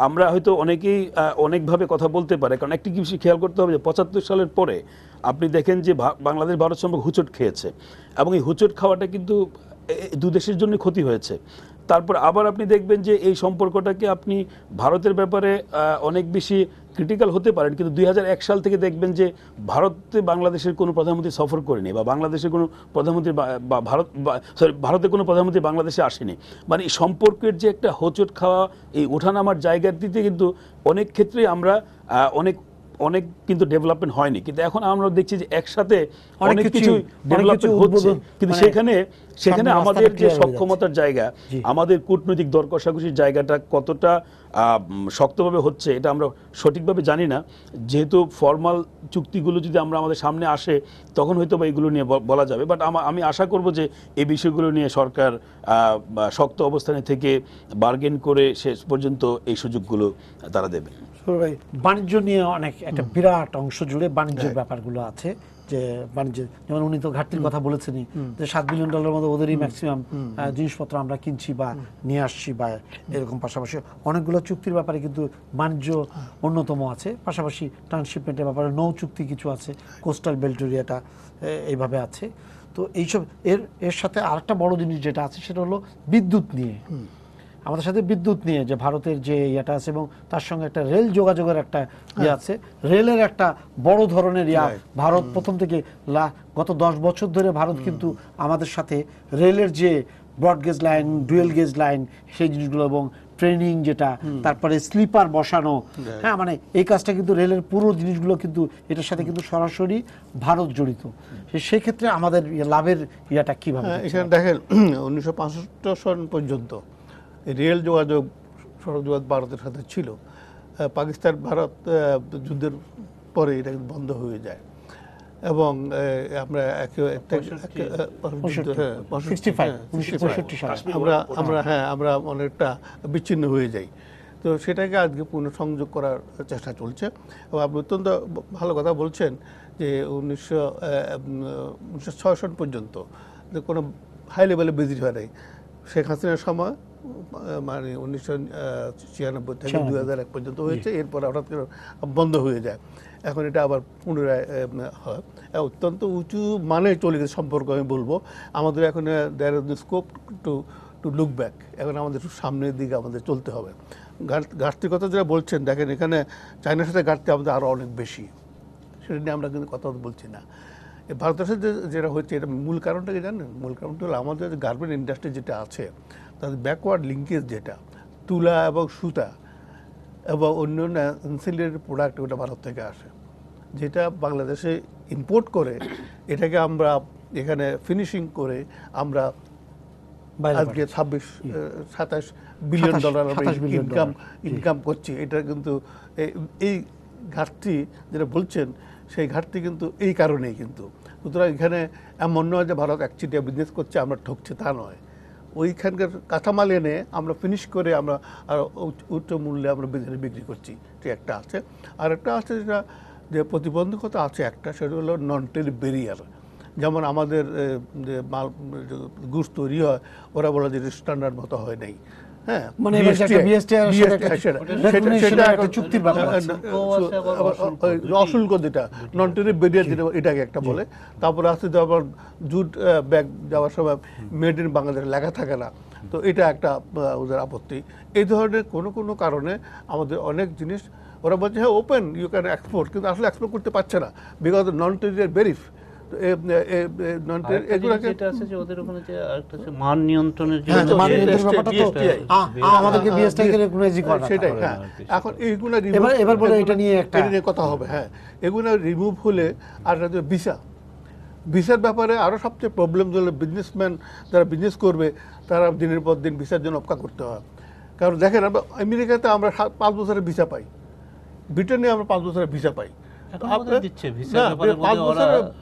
আমরা হয়তো অনেকেই অনেকভাবে কথা বলতে পারে, কারণ একটি বিষয় খেয়াল করতে হবে যে ৭৫ সালের পরে আপনি দেখেন যে বাংলাদেশ ভারত সম্পর্ক হুঁচট খেয়েছে, এবং এই হুঁচট খাওয়াটা কিন্তু দু দেশের জন্য ক্ষতি হয়েছে। তারপর আবার আপনি দেখবেন যে এই সম্পর্কটাকে আপনি ভারতের ব্যাপারে অনেক বেশি ক্রিটিক্যাল হতে পারেন, কিন্তু ২০০১ সাল থেকে দেখবেন যে ভারতে বাংলাদেশের কোনো প্রধানমন্ত্রী সফর করেনি, বা বাংলাদেশের কোনো প্রধানমন্ত্রী বা ভারতের কোনো প্রধানমন্ত্রী বাংলাদেশে আসেনি। মানে এই সম্পর্কের যে একটা হোঁচট খাওয়া, এই ওঠানামার জায়গাটিতে কিন্তু অনেক ক্ষেত্রে আমরা অনেক কিন্তু ডেভেলপমেন্ট হয়নি। কিন্তু এখন আমরা দেখছি যে একসাথে অনেক কিছু ডেভেলপমেন্ট হচ্ছে, কিন্তু সেখানে আমাদের যে সক্ষমতার জায়গা, আমাদের কূটনৈতিক দর কষাকষির জায়গাটা কতটা শক্তভাবে হচ্ছে এটা আমরা সঠিকভাবে জানি না। যেহেতু ফর্মাল চুক্তিগুলো যদি আমাদের সামনে আসে তখন হয়তো বা এগুলো নিয়ে বলা যাবে। বাট আমি আশা করব যে এই বিষয়গুলো নিয়ে সরকার শক্ত অবস্থানে থেকে বার্গেন করে শেষ পর্যন্ত এই সুযোগগুলো তারা দেবে। বাণিজ্য নিয়ে অনেক একটা বিরাট অংশ জুড়ে বাণিজ্যের ব্যাপারগুলো আছে, যে বাণিজ্য যেমন উনি তো ঘাটতির কথা বলেছেনই, যে $7 বিলিয়ন মতো ওদেরই ম্যাক্সিমাম জিনিসপত্র আমরা কিনছি বা নিয়ে আসছি, বা এরকম পাশাপাশি অনেকগুলো চুক্তির ব্যাপারে কিন্তু বাণিজ্য অন্যতম আছে। পাশাপাশি ট্রান্সশিপমেন্টের ব্যাপারে নৌ চুক্তি কিছু আছে, কোস্টাল বেল্ট এরিয়াটা এইভাবে আছে। তো এইসব এর সাথে আরেকটা বড় জিনিস যেটা আছে সেটা হলো বিদ্যুৎ নিয়ে, আমাদের সাথে বিদ্যুৎ নিয়ে যে ভারতের যে ইয়েটা আছে, এবং তার সঙ্গে একটা রেল যোগাযোগের একটা ইয়ে আছে। রেলের একটা বড় ধরনের ভারত প্রথম থেকে গত 10 বছর ধরে ভারত কিন্তু আমাদের সাথে রেলের যে broad gauge line, dual gauge line, সেই জিনিসগুলো, এবং ট্রেনিং যেটা, তারপরে স্লিপার বসানো, হ্যাঁ, মানে এই কাজটা কিন্তু রেলের পুরো জিনিসগুলো কিন্তু এটার সাথে কিন্তু সরাসরি ভারত জড়িত। সেক্ষেত্রে আমাদের লাভের ইয়েটা কীভাবে? এখানে দেখেন 1965 সন পর্যন্ত রেল যোগাযোগ, সড়ক যোগাযোগ ভারতের সাথে ছিল। পাকিস্তান ভারত যুদ্ধের পরে এটা বন্ধ হয়ে যায়, এবং আমরা আমরা অনেকটা বিচ্ছিন্ন হয়ে যাই। তো সেটাকে আজকে পুনঃসংযোগ করার চেষ্টা চলছে। এবং আপনি অত্যন্ত ভালো কথা বলছেন যে 1906 সন পর্যন্ত কোনো হাই লেভেলে ভিজিট হয় নাই। শেখ হাসিনার সময় মানে 1996 থেকে 2001 পর্যন্ত হয়েছে, এরপর হঠাৎ করে বন্ধ হয়ে যায়। এখন এটা আবার পুনরায় হয়, অত্যন্ত উঁচু মানে চলে গেছে সম্পর্ক। আমি বলবো আমাদের এখন there is scope to look back. এখন আমাদের একটু সামনের দিকে আমাদের চলতে হবে। ঘাটতির কথা যারা বলছেন, দেখেন এখানে চায়নার সাথে ঘাটতি আমাদের আরও অনেক বেশি, সেটা নিয়ে আমরা কিন্তু কথা বলছি না। ভারতের সাথে যেটা হচ্ছে, এটা মূল কারণটা কি জানেন? মূল কারণটা হলো আমাদের গার্মেন্ট ইন্ডাস্ট্রি যেটা আছে তাদের ব্যাকওয়ার্ড লিঙ্কেজ, যেটা তুলা এবং সুতা এবং অন্য অ্যান্সিলারি প্রোডাক্ট, ওটা ভারত থেকে আসে, যেটা বাংলাদেশে ইম্পোর্ট করে এটাকে আমরা এখানে ফিনিশিং করে আমরা আজকে 27 বিলিয়ন ডলার ইনকাম করছি। এটা কিন্তু এই ঘাটতি যেটা বলছেন, সেই ঘাটতি কিন্তু এই কারণেই কিন্তু। সুতরাং এখানে এমন নয় যে ভারত একচিটিয়া বিজনেস করছে, আমরা ঠকছি, তা নয়। ওইখানকার কাঁচামাল এনে আমরা ফিনিশ করে আমরা আরও উচ্চ মূল্যে আমরা বিক্রি করছি, এটা একটা আছে। আর একটা আছে যেটা যে প্রতিবন্ধকতা আছে একটা, সেটা হলো নন ট্যারিফ ব্যারিয়ার। যেমন আমাদের যে মাল গুডস তৈরি হয়, ওরা বলে যে স্ট্যান্ডার্ড মতো হয় নাই। হ্যাঁ, মানে অশুল্ক যেটা নন ট্যারিফ ব্যারিয়ার যেটা, এটাকে একটা বলে। তারপরে আছে আবার জুট ব্যাগ যাওয়ার সময় মেড ইন বাংলাদেশ লেখা থাকে না, তো এটা একটা ওদের আপত্তি। এই ধরনের কোনো কারণে আমাদের অনেক জিনিস ওরা বলছে হ্যাঁ ওপেন ইউ ক্যান এক্সপোর্ট, কিন্তু আসলে এক্সপোর্ট করতে পারছে না, বিকজ নন ট্যারিফ বেরিফ। মান নিয়ন্ত্রণের সেটাই। হ্যাঁ, এখন এইগুলো কথা হবে। হ্যাঁ, এগুলো রিমুভ হলে, আর ভিসার ব্যাপারে আরও সবচেয়ে প্রবলেম হলো বিজনেসম্যান যারা বিজনেস করবে তারা দিনের পর দিন ভিসার জন্য অপেক্ষা করতে হয়। কারণ দেখেন, আমরা আমেরিকাতে আমরা 5 বছরের ভিসা পাই, ব্রিটেনে আমরা 5 বছরের ভিসা পাই।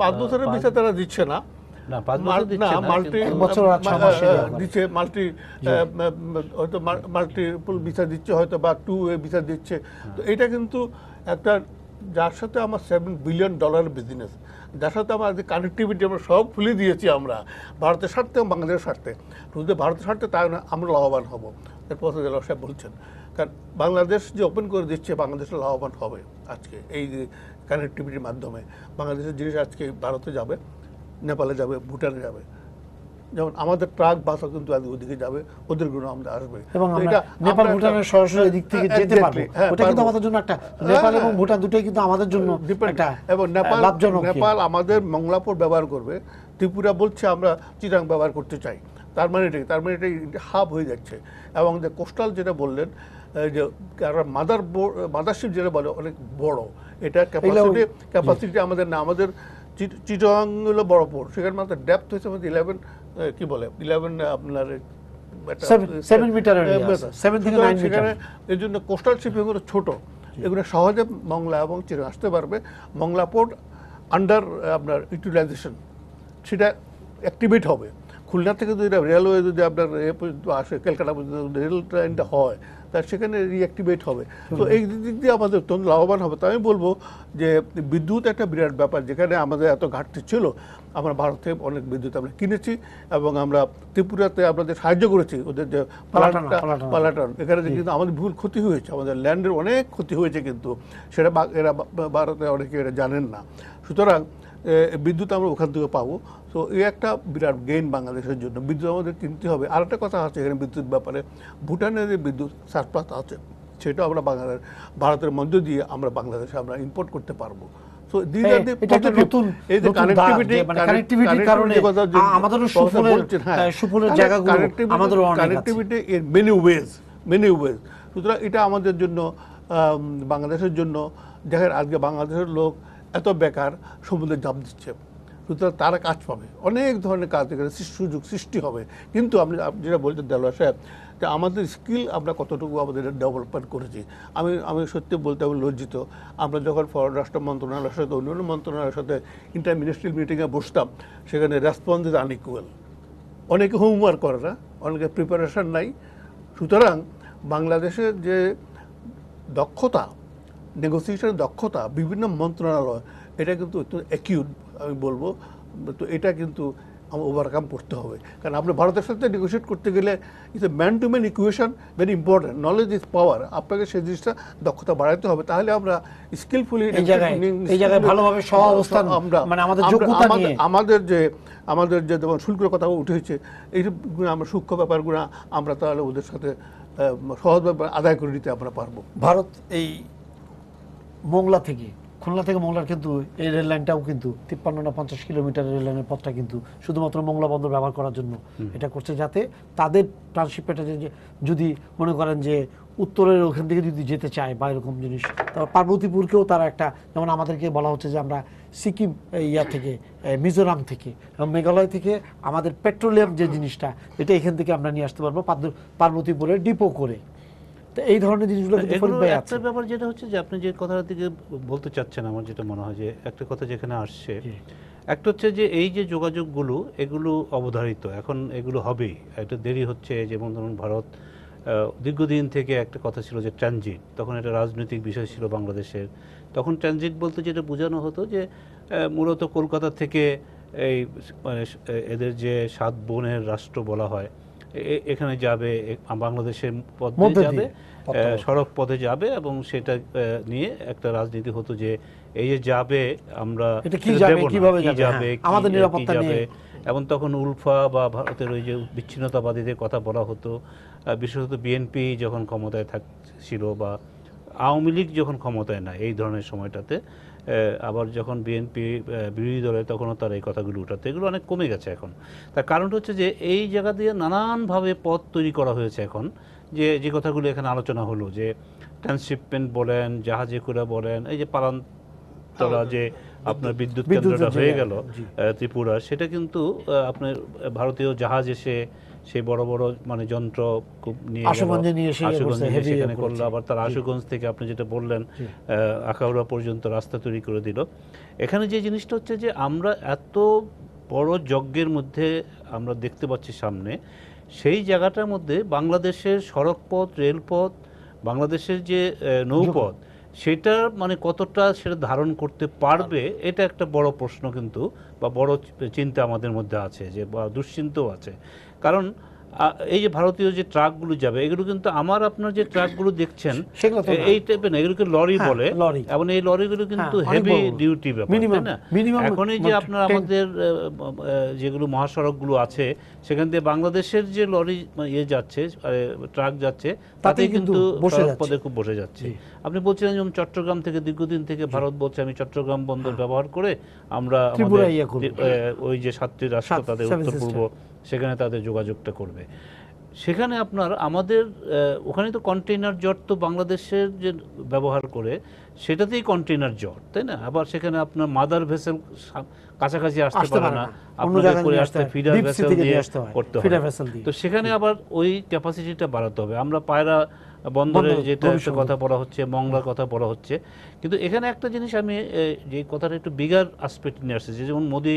5 বছরের ভিসা তারা দিচ্ছে না, মাল্টিপল ভিসা দিচ্ছে হয়তো, বা 2-way ভিসা দিচ্ছে। তো এটা কিন্তু একটা, যার সাথে আমার $7 বিলিয়ন বিজনেস, যার সাথে আমার কানেক্টিভিটি আমরা সব খুলে দিয়েছি আমরা, ভারতের স্বার্থে এবং বাংলাদেশের স্বার্থে। শুধু ভারতের স্বার্থে তাই না, আমরা লাভবান হব। এরপর সাহেব বলছেন, কারণ বাংলাদেশ যে ওপেন করে দিচ্ছে, বাংলাদেশে লাভবান হবে আজকে এই কানেক্টিভিটির মাধ্যমে। বাংলাদেশের জিনিস আজকে ভারতে যাবে, নেপালে যাবে, ভুটানে যাবে। যেমন আমাদের ট্রাক বাসও কিন্তু ওদিকে যাবে, ওদের গুলো আমাদের আসবে, এবং নেপাল ভুটানের সরাসরি দিক থেকে যেতে পারবে। ওটা কিন্তু আমাদের জন্য একটা, নেপাল এবং ভুটান দুটোই কিন্তু আমাদের জন্য একটা, এবং নেপাল আমাদের মংলাপুর ব্যবহার করবে, ত্রিপুরা বলছে আমরা চিরাং ব্যবহার করতে চাই। তার মানে এটাই হাব হয়ে যাচ্ছে। এবং যে কোস্টাল যেটা বললেন, যে মাদারশিপ যেটা বলে অনেক বড়, এটা ক্যাপাসিটি আমাদের না। আমাদের চিটাগাং হলো বড় পোর্ট, সেখানে মাত্র ডেপথ হয়েছে 11 কি বলে 11 আপনার 7 মিটার, 7 থেকে 9 মিটার। এর জন্য কোস্টাল শিপিং হলো ছোট, এগুলো সহজে মংলা এবং চিরাং আসতে পারবে। মংলা পোর্ট আন্ডার আপনার ইউটিলাইজেশন, সেটা অ্যাক্টিভেট হবে। খুলনা থেকে যদি রেলওয়ে যদি আপনার আসে, ক্যালকাটা পর্যন্ত রেল ট্রেনটা হয়, তার সেখানে রিঅ্যাক্টিভেট হবে। তো এই দিক দিয়ে আমাদের অত্যন্ত লাভবান হবে। তো আমি বলবো যে বিদ্যুৎ একটা বিরাট ব্যাপার, যেখানে আমাদের এত ঘাটতি ছিল, আমরা ভারত থেকে অনেক বিদ্যুৎ আমরা কিনেছি, এবং আমরা ত্রিপুরাতে আপনাদের সাহায্য করেছি, ওদের যে পালাটন, এখানে কিন্তু আমাদের ভুল ক্ষতি হয়েছে, আমাদের ল্যান্ডের অনেক ক্ষতি হয়েছে, কিন্তু সেটা এরা ভারতে অনেকে এটা জানেন না। সুতরাং বিদ্যুৎ আমরা ওখান থেকে পাবো। তো এই একটা বিরাট গেইন বাংলাদেশের জন্য। বিদ্যুৎ আমাদের কিনতে হবে। আর একটা কথা আছে এখানে বিদ্যুৎ ব্যাপারে, ভুটানের যে বিদ্যুৎ সারপ্লাস আছে, সেটা আমরা ভারতের মধ্য দিয়ে আমরা বাংলাদেশে আমরা ইম্পোর্ট করতে পারবো। সুতরাং এটা আমাদের জন্য, বাংলাদেশের জন্য, দেখেন আজকে বাংলাদেশের লোক এত বেকার, সমুদ্রে জাপ দিচ্ছে, সুতরাং তারা কাজ পাবে, অনেক ধরনের কাজ এখানে সুযোগ সৃষ্টি হবে। কিন্তু আপনি যেটা বলছেন দেলোয়ার সাহেব, যে আমাদের স্কিল আমরা কতটুকু আমাদের ডেভেলপমেন্ট করেছি, আমি সত্যি বলতে আমি লজ্জিত। আমরা যখন পররাষ্ট্র মন্ত্রণালয়ের সাথে অন্যান্য মন্ত্রণালয়ের সাথে ইন্টারমিনিস্ট্রিয়াল মিটিংয়ে বসতাম, সেখানে রেসপন্স ইজ আনইকুয়াল। অনেকে হোমওয়ার্ক করে না, অনেকে প্রিপারেশন নাই। সুতরাং বাংলাদেশের যে দক্ষতা, নেগোসিয়েশনের দক্ষতা বিভিন্ন মন্ত্রণালয়, এটা কিন্তু অ্যাকিউট আমি বলবো। তো এটা কিন্তু ওভারকাম করতে হবে, কারণ আপনি ভারতের সাথে নেগোসিয়েট করতে গেলে it's a man to man equation, very important. Knowledge is power, আপনাকে সেই জিনিসটা দক্ষতা বাড়াতে হবে, তাহলে আমরা স্কিলফুলি এই জায়গায় ভালোভাবে সহাবস্থান, মানে আমাদের যোগ্যতা নিয়ে আমাদের যে যেমন শুল্কের কথা উঠেছে, এই আমরা সূক্ষ্ম ব্যাপারগুলো আমরা তাহলে ওদের সাথে সহজভাবে আদায় করে নিতে আমরা পারবো। ভারত এই মোংলা থেকে, খুলনা থেকে মোংলার কিন্তু এই রেল লাইনটাও কিন্তু 53 না 50 কিলোমিটার রেল লাইনের পথটা কিন্তু শুধুমাত্র মোংলা বন্দর ব্যবহার করার জন্য এটা করছে, যাতে তাদের ট্রান্সশিপমেন্টে যদি মনে করেন যে উত্তরের ওখান থেকে যদি যেতে চায় বা এরকম জিনিস, তারপর পার্বতীপুরকেও তারা একটা, যেমন আমাদেরকে বলা হচ্ছে যে আমরা সিকিম ইয়া থেকে, মিজোরাম থেকে এবং মেঘালয় থেকে আমাদের পেট্রোলিয়াম যে জিনিসটা, এটা এখান থেকে আমরা নিয়ে আসতে পারবো পার্বতীপুরে ডিপো করে। তো এই ধরনের জিনিসগুলো একটা ব্যাপার যেটা হচ্ছে যে আপনি যে কথাটা দিকে বলতে চাচ্ছেন, আমার যেটা মনে হয় যে একটা কথা যেখানে আসছে, একটা হচ্ছে যে এই যে যোগাযোগগুলো এগুলো অবধারিত, এখন এগুলো হবেই, একটা দেরি হচ্ছে। যেমন ধরুন ভারত দীর্ঘদিন থেকে একটা কথা ছিল যে ট্রানজিট, তখন এটা রাজনৈতিক বিষয় ছিল বাংলাদেশের। তখন ট্রানজিট বলতে যেটা বোঝানো হতো যে মূলত কলকাতা থেকে এই মানে এদের যে 7 বোনের রাষ্ট্র বলা হয়, এখানে যাবে, বাংলাদেশের পথ দিয়ে যাবে, সড়ক পথে যাবে, এবং সেটা নিয়ে একটা রাজনীতি হতো যে এই যে যাবে আমরা কিভাবে যাবে, আমাদের নিরাপত্তা নেই। এবং তখন উলফা বা ভারতের ওই যে বিচ্ছিন্নতাবাদীদের কথা বলা হতো, বিশেষত বিএনপি যখন ক্ষমতায় ছিল বা আওয়ামী লীগ যখন ক্ষমতায় না এই ধরনের সময়টাতে, আবার যখন বিএনপি বিরোধী দলে, তখনও তার এই কথাগুলো উঠাতে, এগুলো অনেক কমে গেছে এখন। তার কারণটা হচ্ছে যে এই জায়গা দিয়ে নানানভাবে পথ তৈরি করা হয়েছে এখন, যে কথাগুলো এখানে আলোচনা হলো, যে ট্রান্সশিপমেন্ট বলেন, জাহাজে করে বলেন, এই যে পালান্তলা যে আপনার বিদ্যুৎ কেন্দ্রটা হয়ে গেল ত্রিপুরা, সেটা কিন্তু আপনার ভারতীয় জাহাজ এসে সেই বড় বড় মানে যন্ত্র নিয়ে সেখানে করলো। আবার তার আশুগঞ্জ থেকে আপনি যেটা বললেন আখাউড়া পর্যন্ত রাস্তা তৈরি করে দিল। এখানে যে জিনিসটা হচ্ছে যে আমরা এত বড় যজ্ঞের মধ্যে আমরা দেখতে পাচ্ছি সামনে, সেই জায়গাটার মধ্যে বাংলাদেশের সড়কপথ, রেলপথ, বাংলাদেশের যে নৌপথ, সেটা মানে কতটা সেটা ধারণ করতে পারবে, এটা একটা বড় প্রশ্ন কিন্তু, বা বড় চিন্তা আমাদের মধ্যে আছে, যে বা দুশ্চিন্তাও আছে। কারণ এই যে ভারতীয় যে ট্রাকগুলো যাবে, এগুলো কিন্তু আমার আপনার যে ট্রাকগুলো দেখছেন এই টাইপের না, এগুলোকে লরি বলে, এবং এই লরিগুলো কিন্তু হেভি ডিউটি ব্যাপার, তাই না? এখন এই যে আপনার আমাদের যেগুলো মহাসড়কগুলো আছে, সেখান থেকে বাংলাদেশের যে লরি যাচ্ছে, ট্রাক যাচ্ছে, তাতে কিন্তু পদে খুব বসে যাচ্ছে। আপনি বলছিলেন যেমন চট্টগ্রাম থেকে দীর্ঘদিন থেকে ভারত বলছে আমি চট্টগ্রাম বন্দর ব্যবহার করে আমরা ওই যে 7টি রাষ্ট্র তাদের উত্তর পূর্ব, সেখানে তাদের যোগাযোগটা করবে। সেখানে আপনার আমাদের ওখানে তো কন্টেইনার জট তো বাংলাদেশের যে ব্যবহার করে সেটাতেই কন্টেইনার জট, তাই না? আবার সেখানে আপনার মাদার ভেসেল কাছাকাছি আসতে পারে না, আপনাদের করে আসতে ফিডার ভেসেল দিয়ে করতে হবে। তো সেখানে আবার ওই ক্যাপাসিটিটা বাড়াতে হবে। আমরা পায়রা বন্দরে যেটা একটা কথা বলা হচ্ছে, মংলার কথা বলা হচ্ছে, কিন্তু এখানে একটা জিনিস আমি যে কথাটা একটু বিগার আসপেক্ট নিয়ে আসছে, যেমন মোদি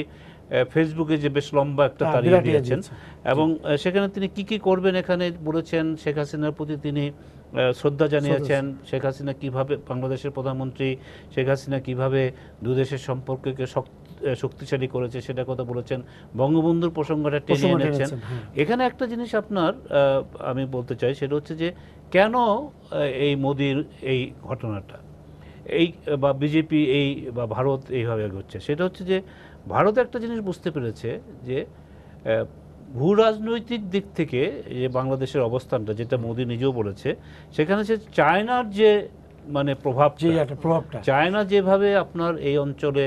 ফেসবুকে যে বেশ লম্বা একটা তালিকা দিয়েছেন, এবং সেখানে তিনি কি করবেন এখানে বলেছেন। শেখ হাসিনার প্রতি তিনি শ্রদ্ধা জানিয়েছেন, শেখ হাসিনা কিভাবে, বাংলাদেশের প্রধানমন্ত্রী শেখ হাসিনা কিভাবে দুদেশের সম্পর্ককে শক্তিশালী করেছে সেটা কথা বলেছেন, বঙ্গবন্ধুর প্রসঙ্গটা টেনে এনেছেন। এখানে একটা জিনিস আপনার আমি বলতে চাই, সেটা হচ্ছে যে কেন এই মোদির এই ঘটনাটা, এই বা বিজেপি এই বা ভারত এইভাবে এগোচ্ছে, সেটা হচ্ছে যে ভারত একটা জিনিস বুঝতে পেরেছে যে ভূ রাজনৈতিক দিক থেকে যে বাংলাদেশের অবস্থানটা, যেটা মোদি নিজেও বলেছে, সেখানে সে চায়নার যে মানে প্রভাবটা, চায়না যেভাবে আপনার এই অঞ্চলে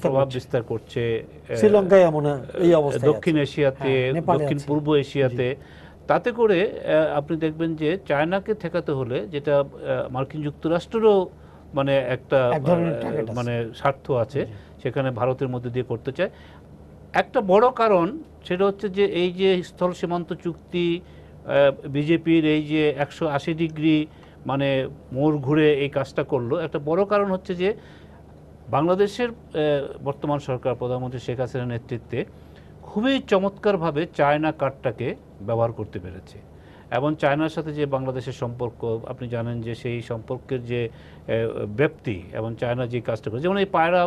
প্রভাব বিস্তার করছে, শ্রীলঙ্কায় এমন এই অবস্থা, দক্ষিণ এশিয়াতে, দক্ষিণ পূর্ব এশিয়াতে, তাতে করে আপনি দেখবেন যে চায়নাকে ঠেকাতে হলে, যেটা মার্কিন যুক্তরাষ্ট্রেরও মানে একটা মানে স্বার্থ আছে, সেখানে ভারতের মধ্যে দিয়ে করতে চায়। একটা বড় কারণ সেটা হচ্ছে যে এই যে স্থল সীমান্ত চুক্তি, বিজেপির এই যে 180 ডিগ্রি মানে মোড় ঘুরে এই কাজটা করলো, একটা বড় কারণ হচ্ছে যে বাংলাদেশের বর্তমান সরকার, প্রধানমন্ত্রী শেখ হাসিনার নেতৃত্বে খুবই চমৎকারভাবে চায়না কার্ডটাকে ব্যবহার করতে পেরেছে। এবং চায়নার সাথে যে বাংলাদেশের সম্পর্ক, আপনি জানেন যে সেই সম্পর্কের যে ব্যাপ্তি এবং চায়না যে কাজটা করে, যেমন এই পায়রা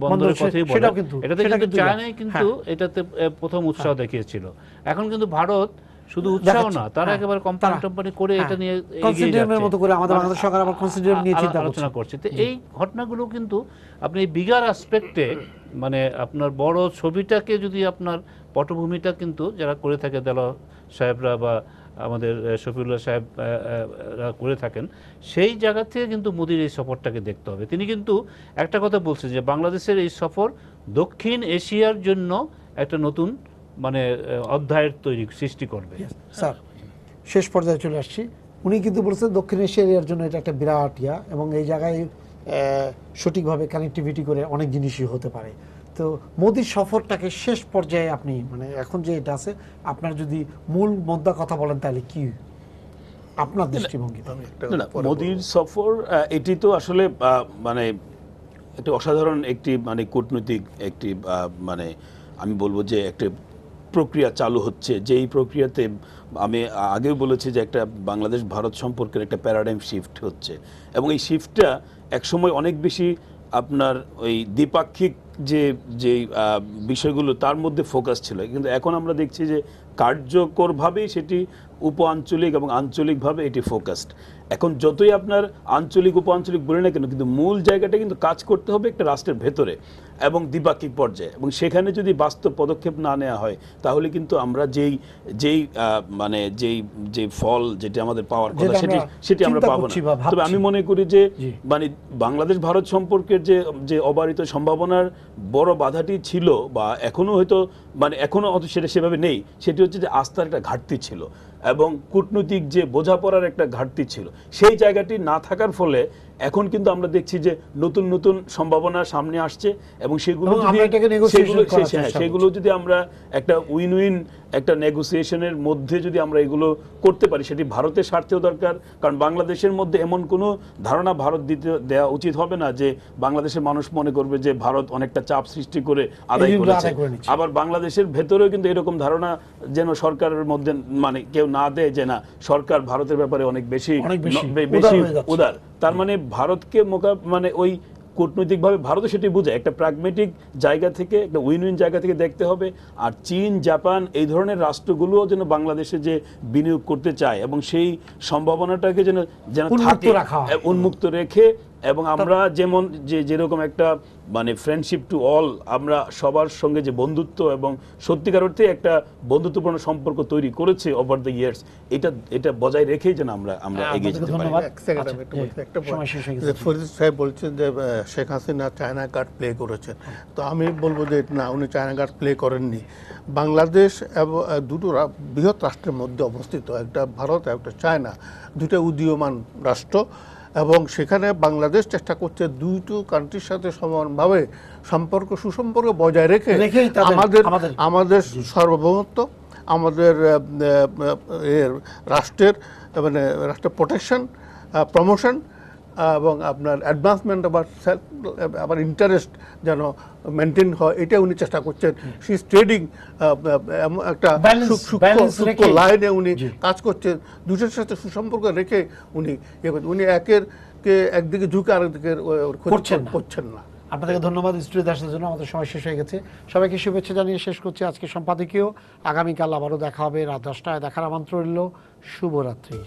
বন্দরের কথাই বলে, এটাতে কিন্তু চায়নাই কিন্তু এটাতে প্রথম উৎসাহ দেখিয়েছিল। এখন কিন্তু ভারত শুধু উৎসাহ না, তারা একেবারে কোম্পানি করে এটা নিয়ে এগিয়ে যাচ্ছে, আলোচনা করছে। তো এই ঘটনাগুলো কিন্তু আপনি বিগার আসপেক্টে, মানে আপনার বড় ছবিটাকে যদি আপনার পটভূমিটা কিন্তু যারা করে থাকে, দেলা সাহেবরা বা আমাদের শফিউল্লাহ সাহেব করে থাকেন, সেই জায়গা থেকে কিন্তু মোদির এই সফরটাকে দেখতে হবে। তিনি কিন্তু একটা কথা বলছেন যে বাংলাদেশের এই সফর দক্ষিণ এশিয়ার জন্য একটা নতুন মানে অধ্যায়ের সৃষ্টি করবে। স্যার, শেষ পর্যায়ে চলে আসছি। উনি কিন্তু বলেছেন দক্ষিণ এশিয়ার জন্য এটা একটা বিরাট এবং এই জায়গায় সঠিকভাবে কানেক্টিভিটি করে অনেক জিনিসই হতে পারে। তো মোদির সফরটাকে শেষ পর্যায়ে আপনি মানে এখন যে এটা আছে, আপনার যদি মূল মুদ্রা কথা বলেন তাহলে কি আপনার দৃষ্টিভঙ্গি? মোদির সফর এটি তো আসলে মানে একটি অসাধারণ একটি মানে কূটনৈতিক একটি মানে আমি বলবো যে একটা প্রক্রিয়া চালু হচ্ছে, যে এই প্রক্রিয়াতে আমি আগেও বলেছি যে একটা বাংলাদেশ ভারত সম্পর্কের একটা প্যারাডাইম শিফট হচ্ছে, এবং এই শিফটটা একসময় অনেক বেশি আপনার ওই দ্বিপাক্ষিক যে বিষয়গুলো তার মধ্যে ফোকাস ছিল, কিন্তু এখন আমরা দেখছি যে কার্যকরভাবেই সেটি উপ আঞ্চলিক এবং আঞ্চলিকভাবে এটি ফোকাসড। এখন যতই আপনার আঞ্চলিক উপ আঞ্চলিক বলে না কেন, কিন্তু মূল জায়গাটা কিন্তু কাজ করতে হবে একটা রাষ্ট্রের ভেতরে এবং দ্বিপাক্ষিক পর্যায়ে, এবং সেখানে যদি বাস্তব পদক্ষেপ না নেওয়া হয় তাহলে কিন্তু আমরা যেই মানে যেই ফল যেটা আমাদের পাওয়ার কথা সেটি আমরা পাবো না। তবে আমি মনে করি যে মানে বাংলাদেশ ভারত সম্পর্কের যে অবারিত সম্ভাবনার বড় বাধাটি ছিল, বা এখনো হয়তো মানে এখনো হয়তো সেটা সেভাবে নেই, সেটি হচ্ছে যে আস্থার একটা ঘাটতি ছিল এবং কূটনৈতিক যে বোঝাপড়ার একটা ঘাটতি ছিল। সেই জায়গাটি না থাকার ফলে এখন কিন্তু আমরা দেখছি যে নতুন নতুন সম্ভাবনা সামনে আসছে, এবং সেগুলো যদি আমরা একটা উইন উইন একটা নেগোসিয়েশনের মধ্যে যদি আমরা এগুলো করতে পারি, সেটি ভারতের স্বার্থেও দরকার। কারণ বাংলাদেশের মধ্যে এমন কোনো ধারণা ভারত দেওয়া উচিত হবে না যে বাংলাদেশের মানুষ মনে করবে যে ভারত অনেকটা চাপ সৃষ্টি করে আদায় করেছে। আবার বাংলাদেশের ভেতরেও কিন্তু এরকম ধারণা যেন সরকারের মধ্যে মানে কেউ না দেয় যে না, সরকার ভারতের ব্যাপারে অনেক বেশি উদার। তার মানে ভারতকে মানে ওই কূটনৈতিকভাবে ভারতও সেটি বোঝে, একটা প্র্যাগমেটিক জায়গা থেকে, একটা উইন উইন জায়গা থেকে দেখতে হবে। আর চীন, জাপান এই ধরনের রাষ্ট্রগুলোও যেন বাংলাদেশে যে বিনিয়োগ করতে চায় এবং সেই সম্ভাবনাটাকে যেন থাকে উন্মুক্ত রেখে, এবং আমরা যেরকম একটা মানে ফ্রেন্ডশিপ টু অল, আমরা সবার সঙ্গে যে বন্ধুত্ব এবং সত্যিকার অর্থে একটা বন্ধুত্বপূর্ণ সম্পর্ক তৈরি করেছে ওভার দ্য ইয়ার্স, এটা বজায় রেখেই যেন আমরা এগিয়ে যেতে পারি। ফরিদ সাহেব বলছেন যে Sheikh Hasina China card play করেছেন, তো আমি বলবো যে না, উনি চায়না কার্ড প্লে করেননি। বাংলাদেশ এবং দুটো বৃহৎ রাষ্ট্রের মধ্যে অবস্থিত, একটা ভারত একটা চায়না, দুটো উদীয়মান রাষ্ট্র, এবং সেখানে বাংলাদেশ চেষ্টা করছে দুইটো কান্ট্রির সাথে সমানভাবে সুসম্পর্ক বজায় রেখে আমাদের সার্বভৌমত্ব, আমাদের রাষ্ট্রের মানে রাষ্ট্রের প্রোটেকশন, প্রমোশন এবং আপনার অ্যাডভান্সমেন্ট আবার ইন্টারেস্ট যেন মেনটেন হয়, এটা উনি চেষ্টা করছেন। শি ইজ ট্রেডিং একটা সূক্ষ্ম লাইনে উনি কাজ করছেন, দুটোর সাথে সুসম্পর্ক রেখে উনি একদিকে ঝুঁকে আরেকদিকে করছেন না। আপনাদেরকে ধন্যবাদ স্টুডিওতে আসার জন্য। আমাদের সময় শেষ হয়ে গেছে। সবাইকে শুভেচ্ছা জানিয়ে শেষ করছি আজকে সম্পাদকীয়। আগামীকাল আবারও দেখা হবে রাত 10টায়। দেখার আমন্ত্রণ রইল। শুভরাত্রি।